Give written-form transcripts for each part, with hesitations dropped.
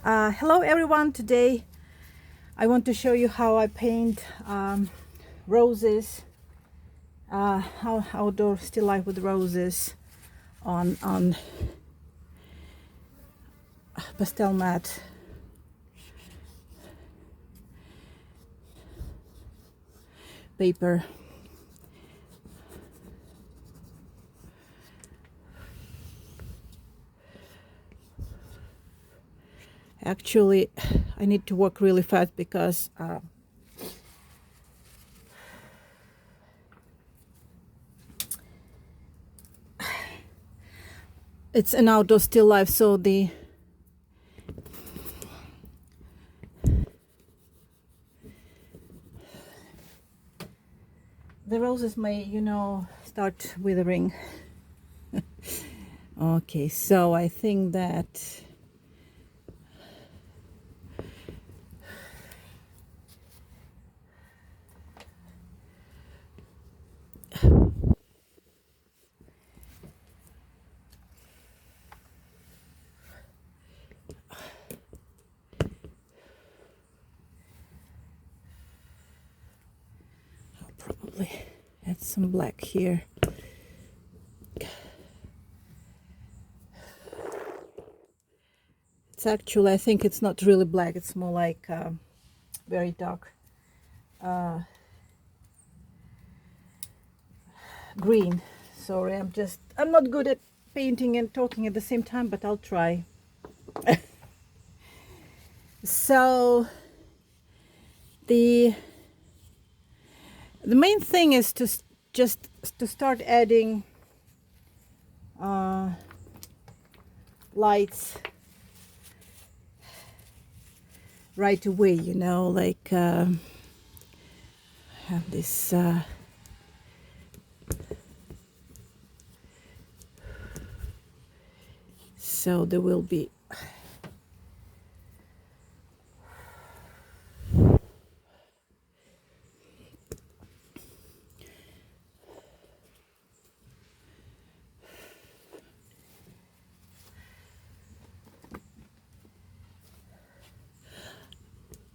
Hello everyone. Today I want to show you how I paint roses, how outdoor still life with roses on pastel matte paper. Actually, I need to work really fast because it's an outdoor still life, so the roses may, start withering. Okay, so I think that I'll probably add some black here. It's actually, I think it's not really black, it's more like very dark green. Sorry, I'm not good at painting and talking at the same time, but I'll try. So the main thing is to start adding lights right away, like have this so there will be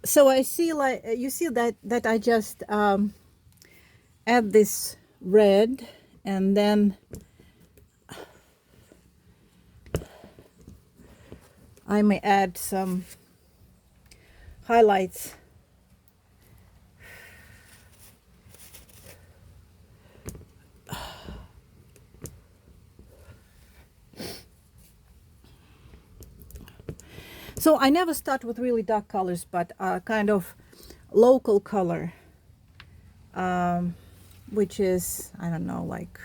so I see, like you see that I just add this red, and then I may add some highlights. So I never start with really dark colors, but kind of local color, which is, I don't know, like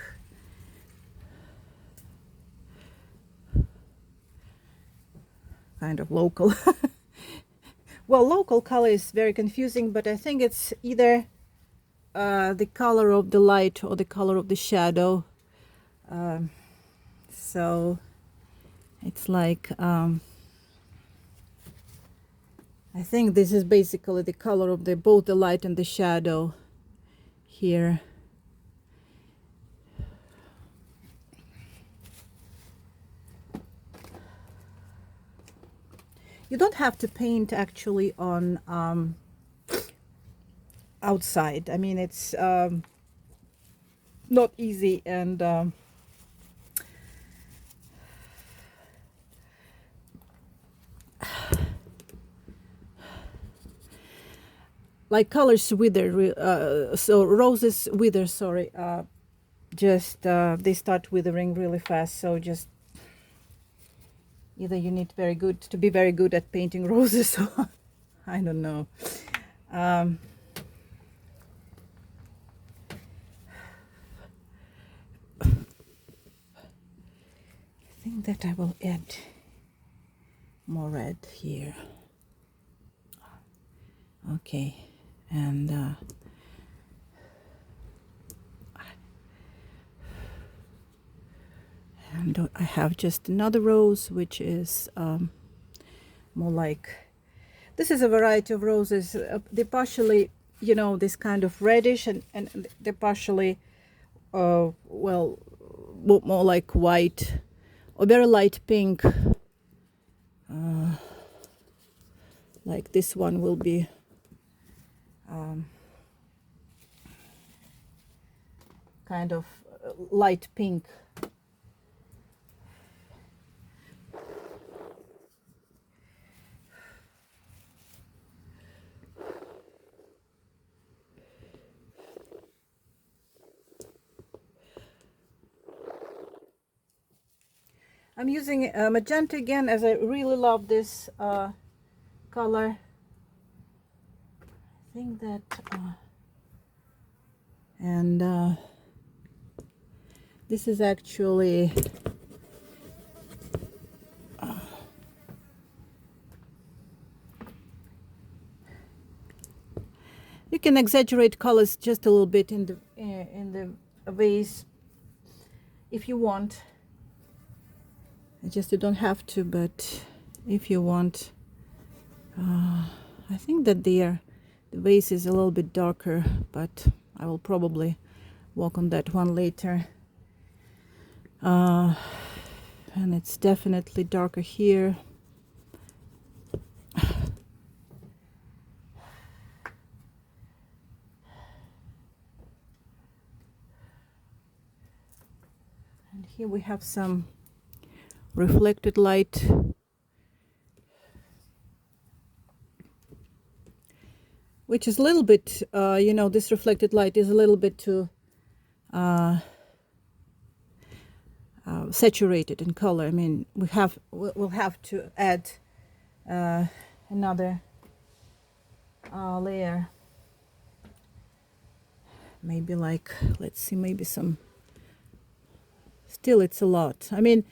kind of local. Well, local color is very confusing, but I think it's either the color of the light or the color of the shadow. So it's like I think this is basically the color of both the light and the shadow here. You don't have to paint actually on outside. I mean, it's not easy, and like colors wither, so roses wither, sorry, just they start withering really fast. So just either you need to be very good at painting roses, or I don't know. I think that I will add more red here. Okay, and I have just another rose, which is more like, this is a variety of roses. They're partially, this kind of reddish, and they're partially, well, more like white or very light pink. Like this one will be kind of light pink. I'm using magenta again, as I really love this color. I think that and this is actually you can exaggerate colors just a little bit in the vase if you want. You don't have to, but if you want. I think that the vase is a little bit darker, but I will probably work on that one later. And it's definitely darker here. And here we have some reflected light. Which is a little bit, this reflected light is a little bit too saturated in color. I mean, we'll have to add another layer. Maybe like, let's see, maybe some. Still, it's a lot. I mean,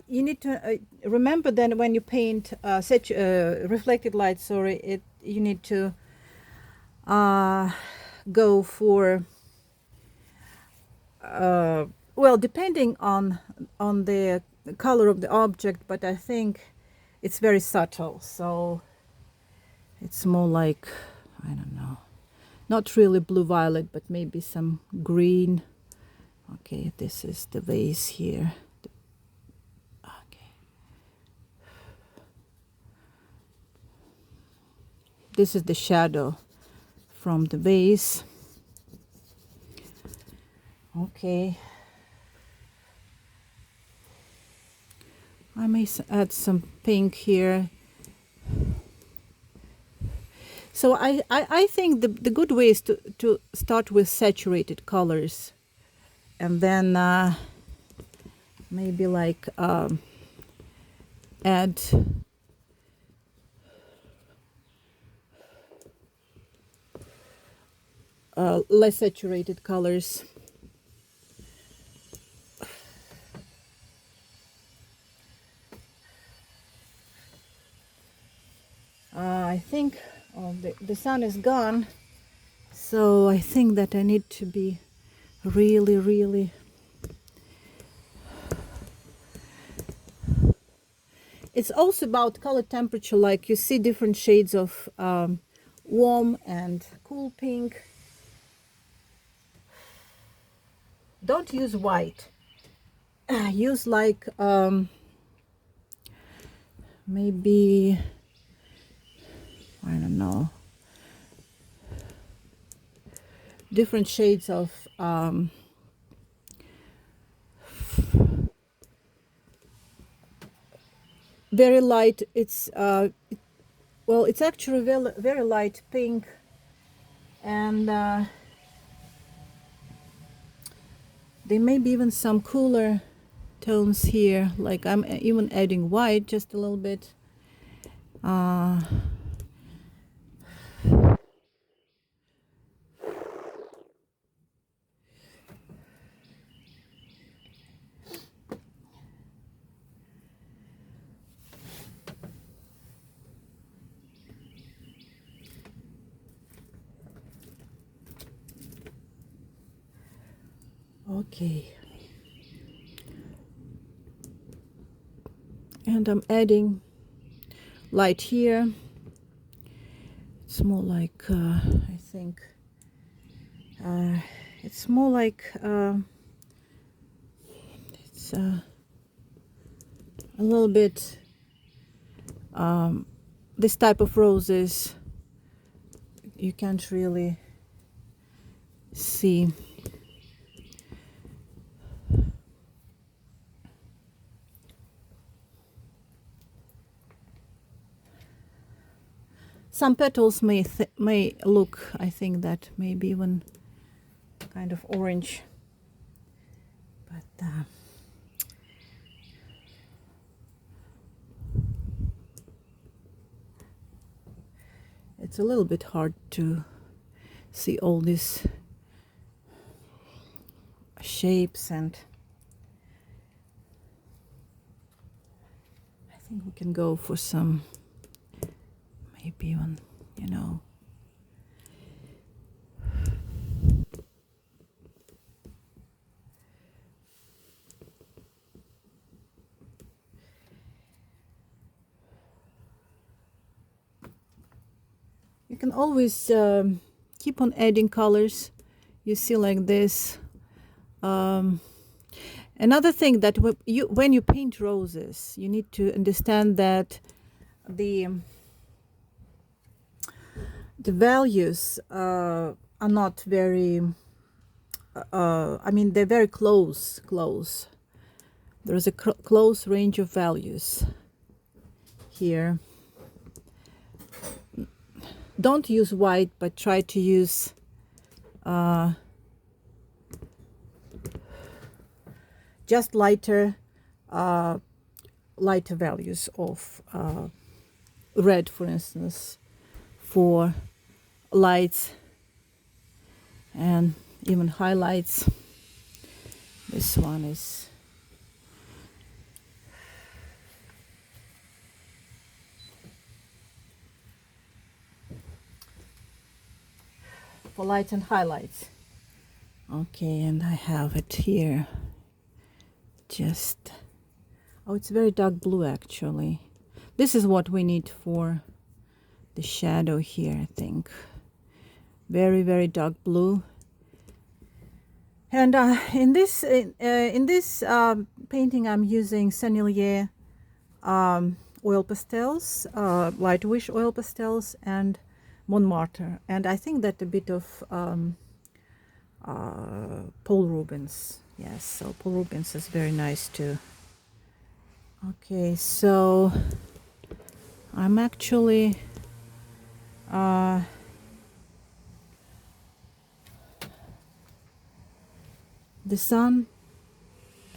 you need to remember then when you paint reflected light. Sorry, you need to go for well, depending on the color of the object, but I think it's very subtle, so it's more like, I don't know, not really blue violet, but maybe some green. Okay, this is the vase here. Okay, this is the shadow from the vase. Okay, I may add some pink here. So I think the good way is to start with saturated colors, and then maybe like add less saturated colors. I think the sun is gone, so I think that I need to be really it's also about color temperature. Like you see different shades of warm and cool pink. Don't use white. Use like maybe, I don't know, different shades of very light. It's well, it's actually very light pink, and there may be even some cooler tones here, like I'm even adding white just a little bit. Okay, and I'm adding light here. It's more like I think it's more like it's a little bit this type of roses you can't really see. Some petals may look, I think that maybe even kind of orange, but it's a little bit hard to see all these shapes, and I think we can go for some, maybe even, you know, you can always keep on adding colors. You see, like this. Another thing that when you paint roses, you need to understand that the values are not very. I mean, they're very close. There is a close range of values here. Don't use white, but try to use just lighter values of red, for instance, for lights and even highlights. This one is for lights and highlights. Okay, and I have it here. Just, oh, it's very dark blue actually. This is what we need for the shadow here, I think. Very, very dark blue. And in this painting, I'm using Sennelier oil pastels, light wish oil pastels, and Montmartre. And I think that a bit of Paul Rubens. Yes, so Paul Rubens is very nice too. Okay, so I'm actually the sun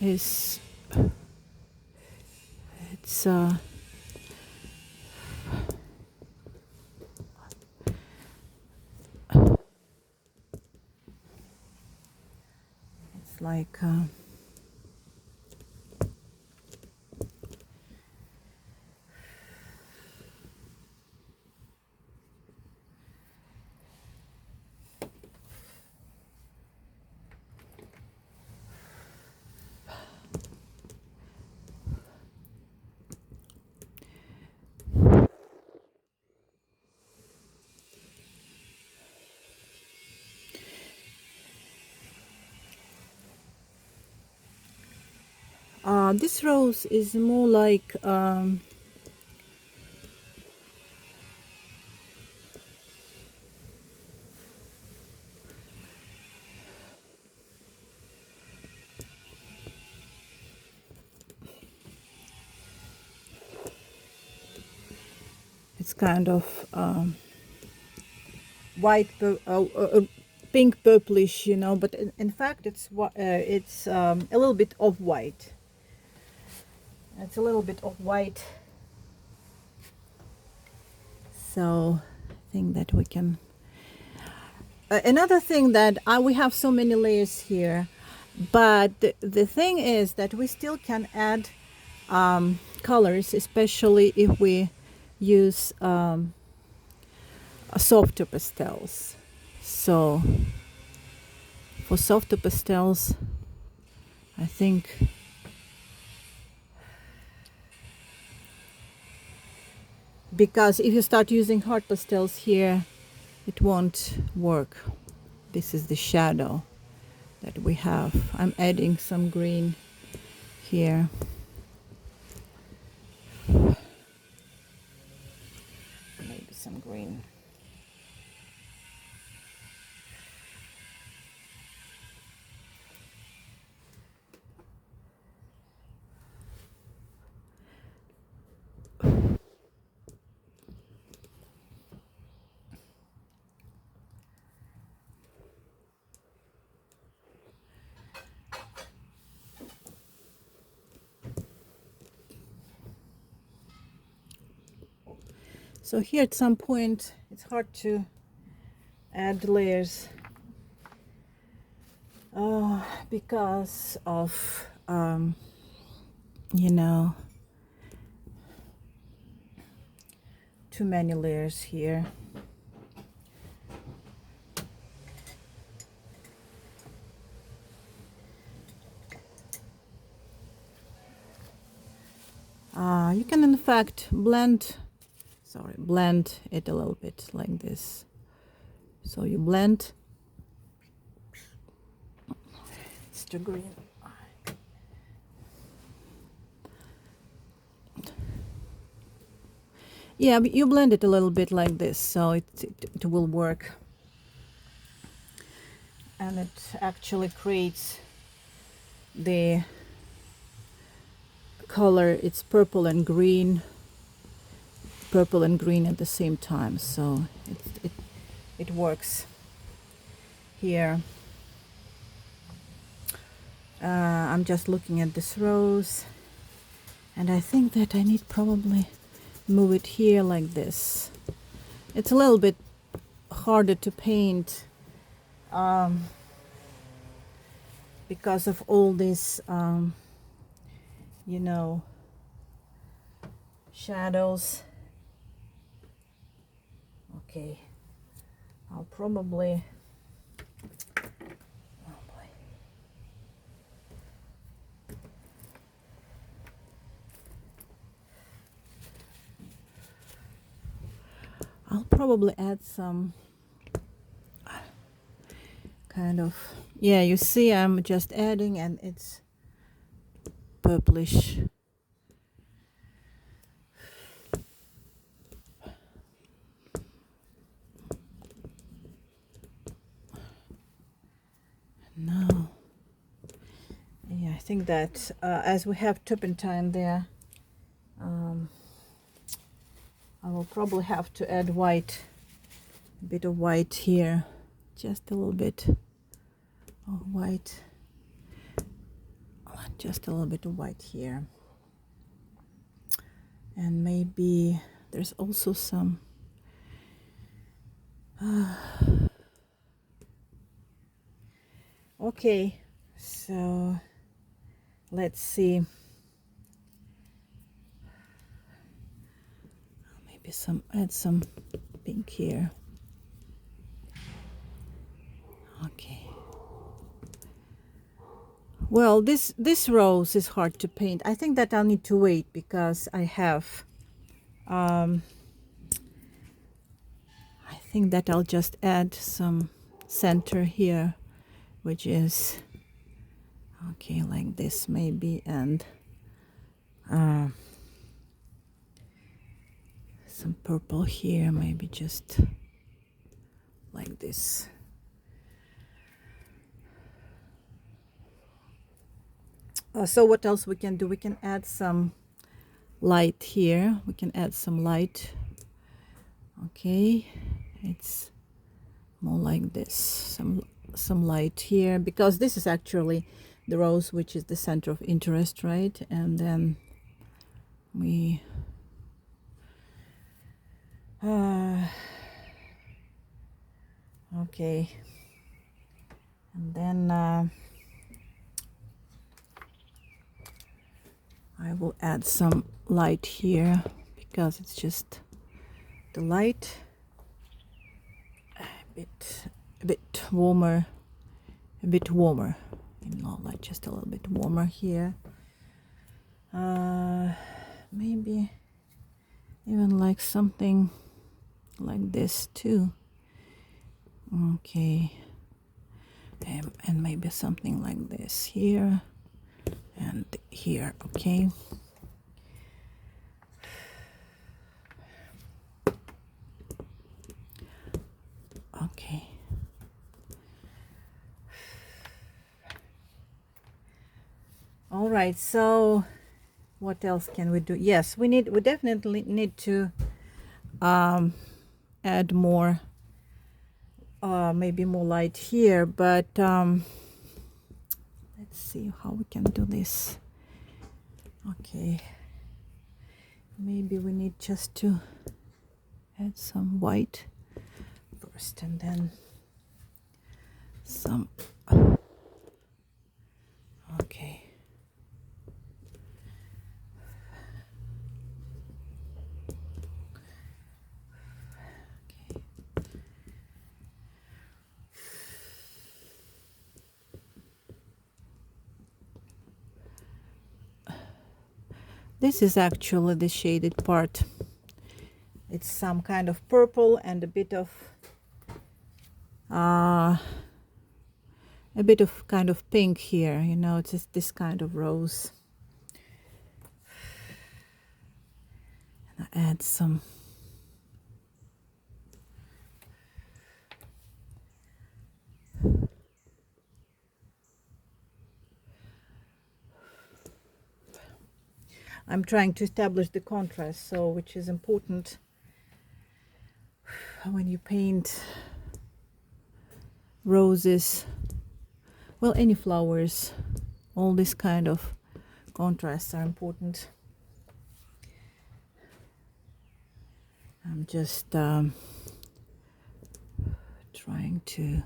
is it's like this rose is more like it's kind of white, pink purplish, you know, but in fact it's a little bit of white. It's a little bit of white. So I think that we can. Another thing that we have so many layers here, but the thing is that we still can add colors, especially if we use softer pastels. So for softer pastels, I think because if you start using hard pastels here, it won't work. This is the shadow that we have. I'm adding some green here. some green. So here at some point it's hard to add layers because of you know, too many layers here. You can in fact blend it a little bit like this. So you blend. It's too green. Yeah, but you blend it a little bit like this, so it will work. And it actually creates the color. It's purple and green at the same time, so it works here. I'm just looking at this rose, and I think that I need probably move it here like this. It's a little bit harder to paint because of all these you know, shadows. Okay, I'll probably, oh boy. I'll probably add some kind of, yeah, you see I'm just adding and it's purplish. No. Yeah, I think that as we have turpentine there, I will probably have to add white, a bit of white here, just a little bit of white, just a little bit of white here. And maybe there's also some okay, so let's see. Maybe add some pink here. Okay. Well, this rose is hard to paint. I think that I'll need to wait because I have I think that I'll just add some center here, which is okay, like this maybe, and some purple here, maybe just like this. So what else we can do? We can add some light here. We can add some light. Okay, it's more like this. Some light here, because this is actually the rose which is the center of interest, right? And then we okay, and then I will add some light here because it's just the light a bit warmer, you know, like just a little bit warmer here. Maybe even like something like this too. Okay, and maybe something like this here and here. Okay, Okay. All right, so what else can we do? Yes, we definitely need to add more, maybe more light here, but let's see how we can do this. Okay, maybe we need just to add some white first and then some. Okay. This is actually the shaded part. It's some kind of purple and a bit of kind of pink here. You know, it's just this kind of rose. And I add some. I'm trying to establish the contrast, so which is important when you paint roses, well, any flowers, all this kind of contrasts are important. I'm just trying to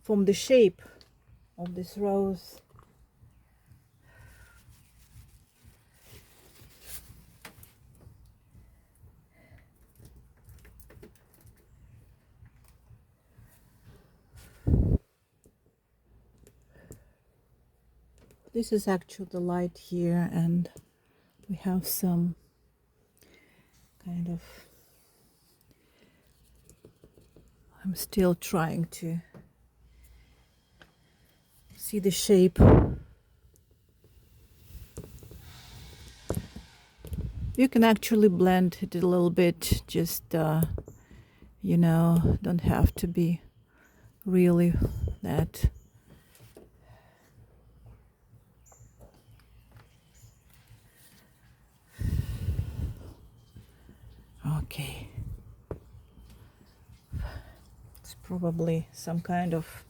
form the shape of this rose. This is actually the light here, and we have some kind of, I'm still trying to see the shape. You can actually blend it a little bit, just you know, don't have to be really that. Okay, it's probably some kind of,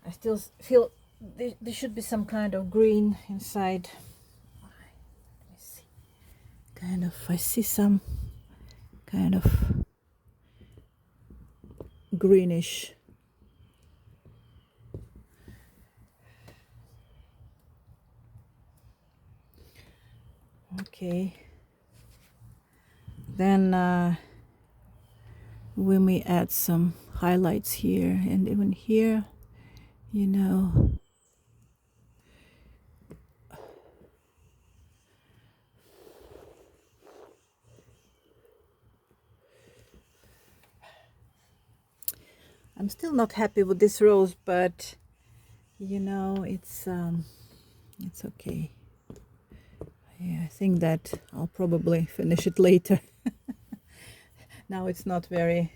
I still feel there should be some kind of green inside. Let me see. Kind of, I see some kind of greenish. Okay, then we may add some highlights here and even here, you know. I'm still not happy with this rose, but you know, it's okay. Yeah, I think that I'll probably finish it later. Now it's not very,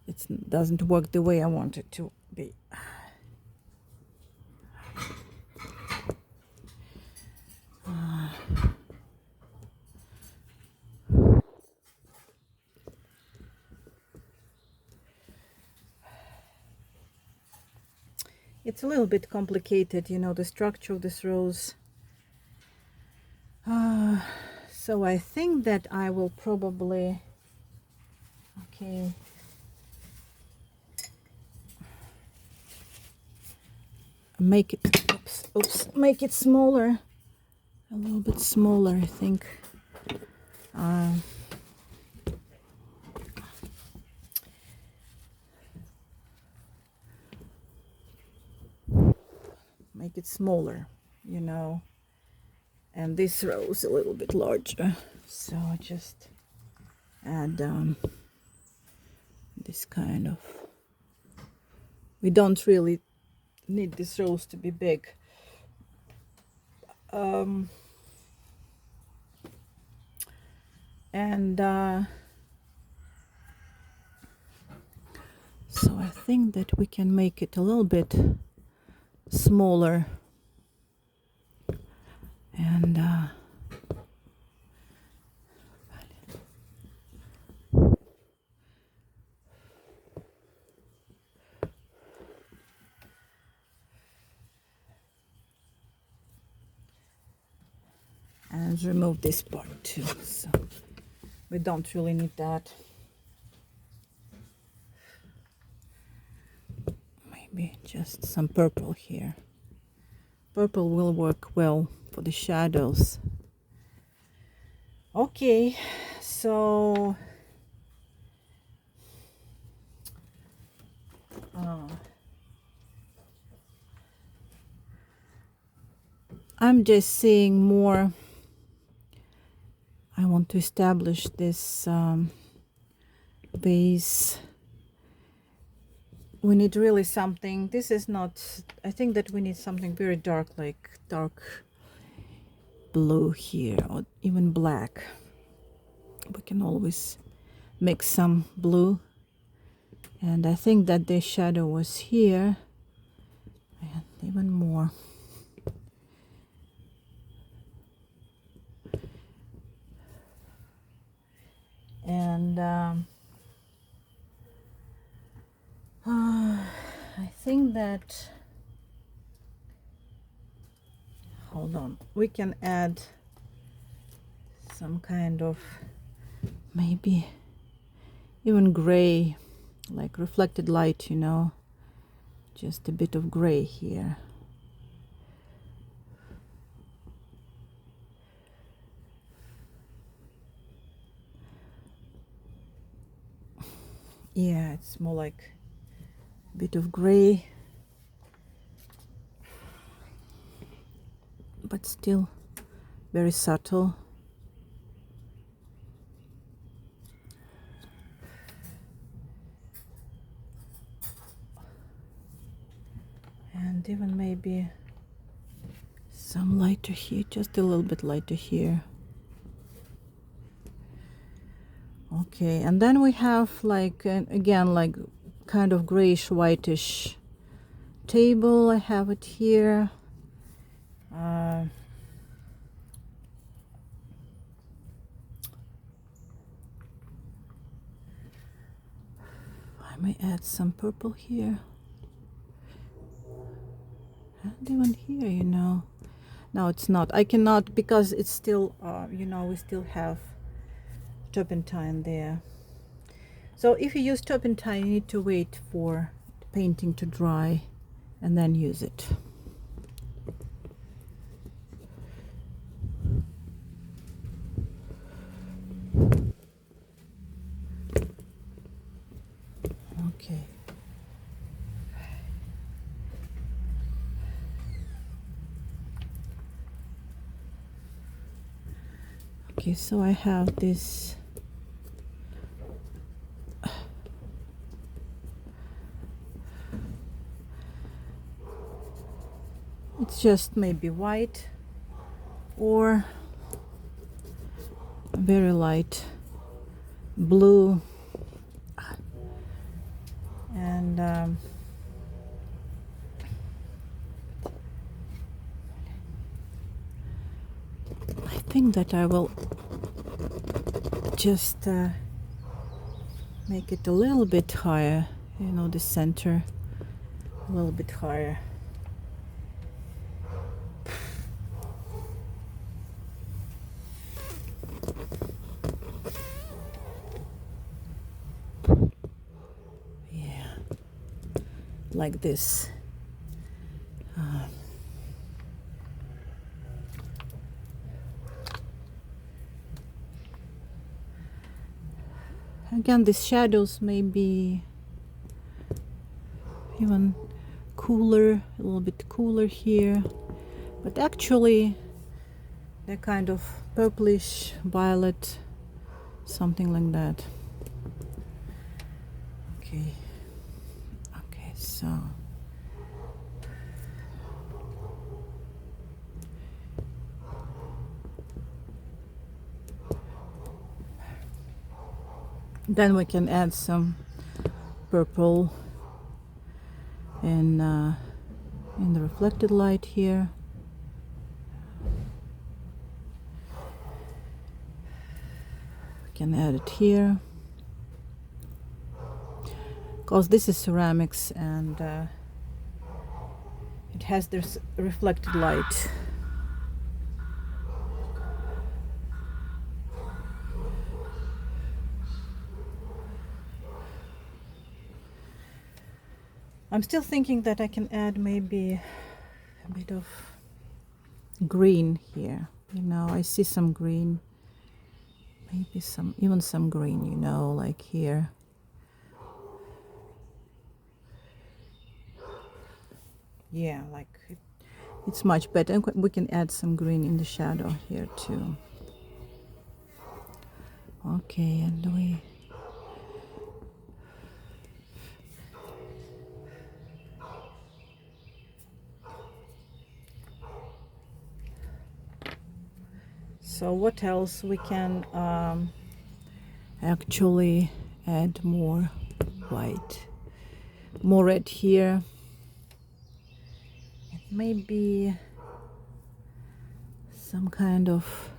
it doesn't work the way I want it to be. It's a little bit complicated, you know, the structure of this rose. So I think that I will probably, okay, make it, make it smaller, a little bit smaller, I think. Make it smaller, you know. and this rose a little bit larger, so I just add this kind of, we don't really need this rose to be big. And so I think that we can make it a little bit smaller, and remove this part too, so we don't really need that. Maybe just some purple here. Purple will work well for the shadows. Okay, so I'm just seeing more. I want to establish this base. We need really something. This is not, I think that we need something very dark, like dark blue here, or even black. We can always mix some blue. And I think that the shadow was here, and even more. And I think that, hold on, we can add some kind of, maybe even gray, like reflected light, you know, just a bit of gray here. Yeah, it's more like a bit of gray, but still very subtle. And even maybe some lighter here, just a little bit lighter here. Okay, and then we have like, again, like kind of grayish whitish table. I have it here. I may add some purple here. And even here, you know. No, it's not. I cannot, because it's still, you know, we still have turpentine there. So if you use turpentine, you need to wait for the painting to dry and then use it. Okay. Okay, so I have this it's just maybe white or very light blue, and I think that I will just make it a little bit higher, you know, the center a little bit higher. Yeah, like this. Again, these shadows may be even cooler, a little bit cooler here, but actually They're kind of purplish violet, something like that. Okay. Okay, so then we can add some purple in the reflected light here. We can add it here because this is ceramics and it has this reflected light. I'm still thinking that I can add maybe a bit of green here. You know, I see some green, maybe even some green, you know, like here. Yeah, like it's much better. And we can add some green in the shadow here too. Okay, and we so what else we can actually add more white, more red here. Maybe some kind of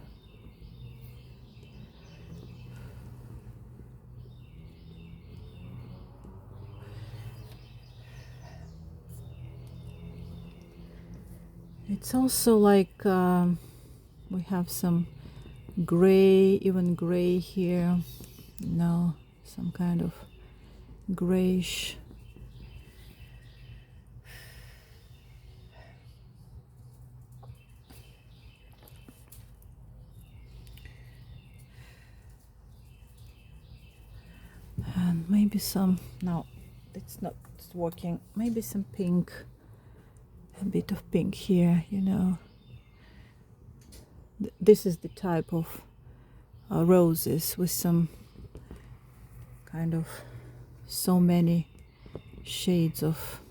it's also like we have some gray, even gray here, you know, some kind of grayish. And maybe some, no, it's not working, maybe some pink, a bit of pink here, you know. This is the type of roses with some kind of so many shades of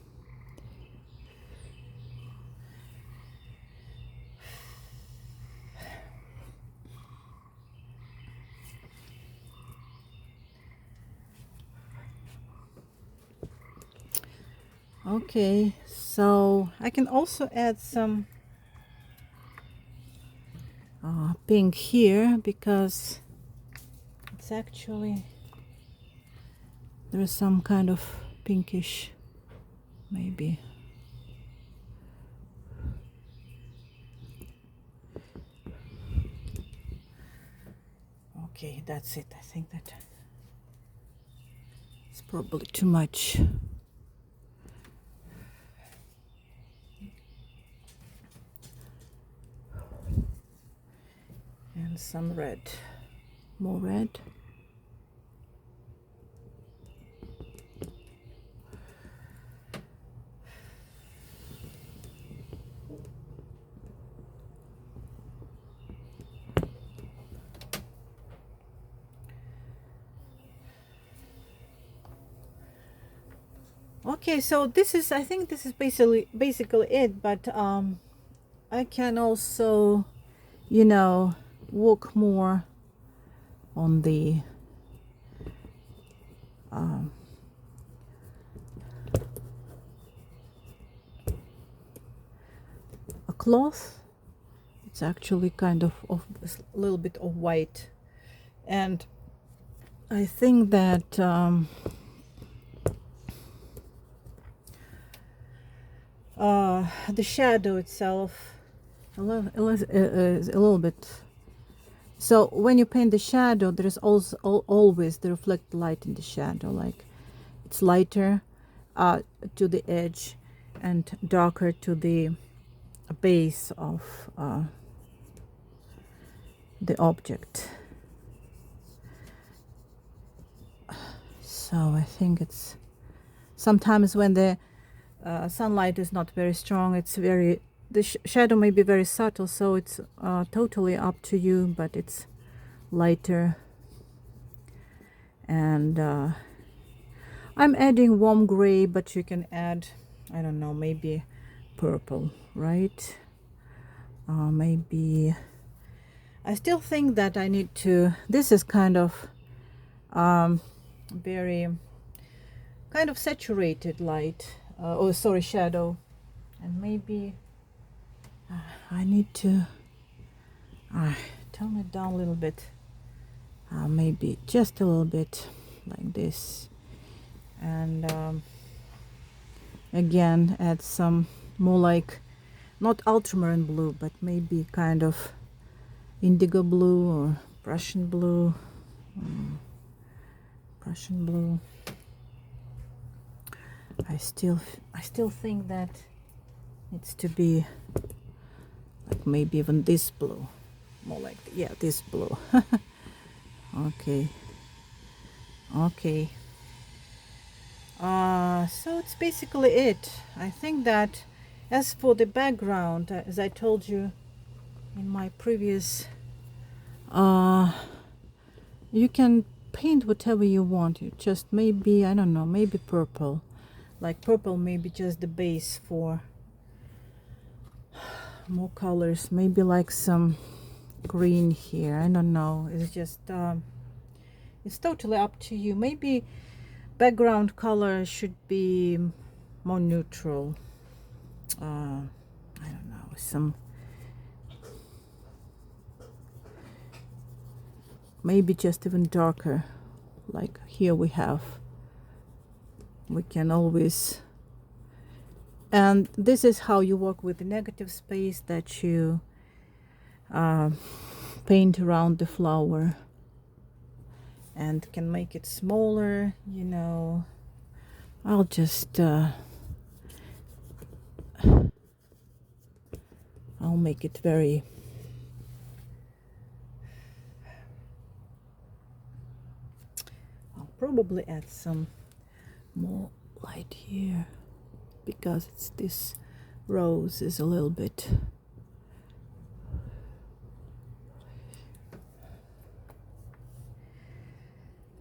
okay, so I can also add some pink here because it's actually there is some kind of pinkish maybe. Okay, that's it. I think that it's probably too much. And some red, more red. Okay, so this is, I think this is basically it, but I can also, you know, work more on the a cloth. It's actually kind of a little bit of white, and I think that the shadow itself is a little bit. So when you paint the shadow, there is also always the reflected light in the shadow. Like it's lighter to the edge and darker to the base of the object. So I think it's sometimes when the sunlight is not very strong, it's very the shadow may be very subtle, so it's totally up to you, but it's lighter. And I'm adding warm gray, but you can add, I don't know, maybe purple, right? Maybe I still think that I need to, this is kind of very kind of saturated light, oh sorry, shadow, and maybe I need to tone it down a little bit, maybe just a little bit like this, and again add some more like not ultramarine blue, but maybe kind of indigo blue or Prussian blue. Prussian blue. I still think that needs to be like maybe even this blue, more like, yeah, this blue. Okay. So it's basically it. I think that as for the background, as I told you in my previous, you can paint whatever you want. You just maybe, I don't know, maybe purple. Like purple, maybe just the base for more colors. Maybe like some green here. I don't know. It's just, it's totally up to you. Maybe background color should be more neutral. I don't know, some maybe just even darker, like here we can always, and this is how you work with the negative space, that you paint around the flower and can make it smaller, you know. I'll just I'll make it very, I'll probably add some more light here because it's this rose is a little bit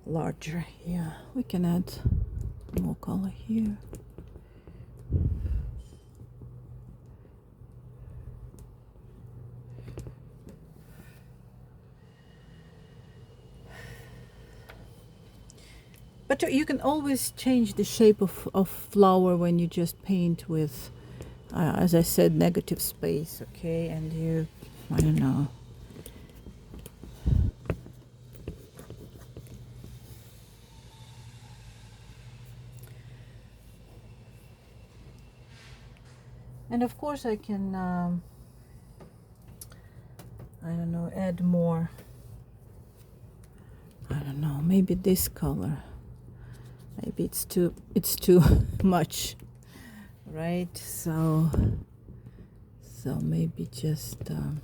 larger. Yeah, we can add more color here. But you can always change the shape of flower when you just paint with, as I said, negative space, okay? And you, I don't know. And of course I can, I don't know, add more, I don't know, maybe this color. Maybe it's too much, right? So maybe just I don't know.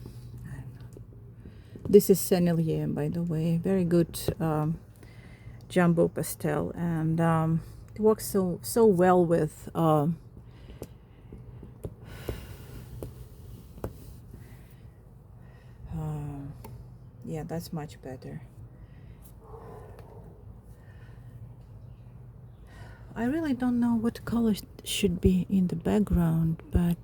This is Sennelier, by the way, very good jumbo pastel, and it works so well with yeah, that's much better. I really don't know what color should be in the background, but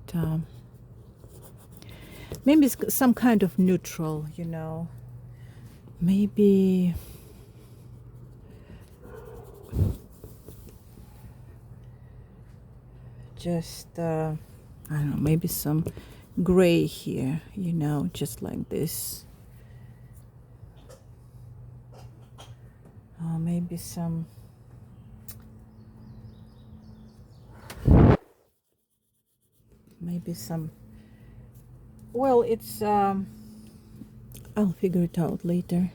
maybe it's some kind of neutral, you know. Maybe just I don't know, maybe some gray here, you know, just like this. Maybe some well, it's I'll figure it out later.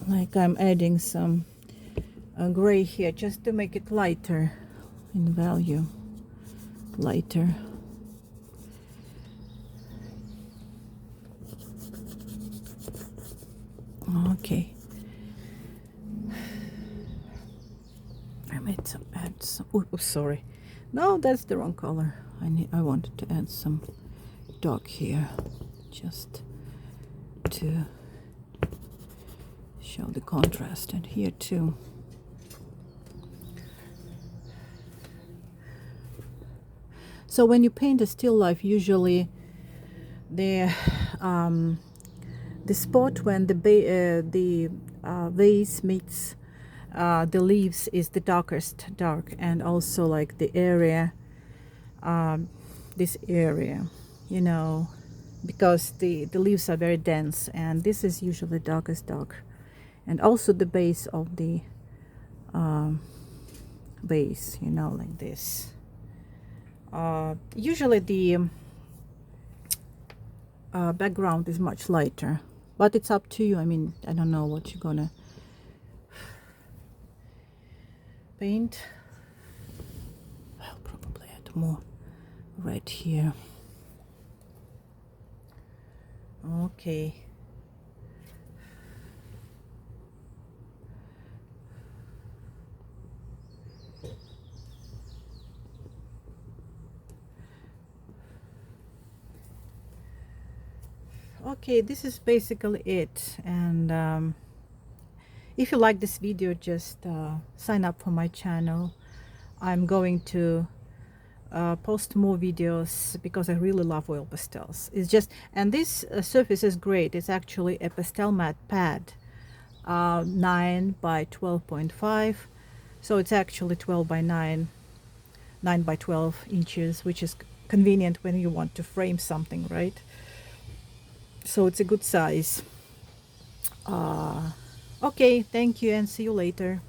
Like I'm adding some gray here just to make it lighter in value, lighter. Okay, I made some, add some, oh sorry, no, that's the wrong color. I wanted to add some dark here just to show the contrast, and here too. So when you paint a still life, usually the spot when the vase meets the leaves is the darkest dark, and also like the area, this area, you know, because the leaves are very dense, and this is usually darkest dark, and also the base of the base, you know, like this. Usually the background is much lighter, but it's up to you. I mean, I don't know what you're gonna paint. I'll probably add more red here. Okay. Okay, this is basically it, and if you like this video, just sign up for my channel. I'm going to post more videos because I really love oil pastels. It's just, and this surface is great. It's actually a pastel matte pad, 9 by 12.5, so it's actually 12 by 9 by 12 inches, which is convenient when you want to frame something, right? So it's a good size. Okay, thank you, and see you later.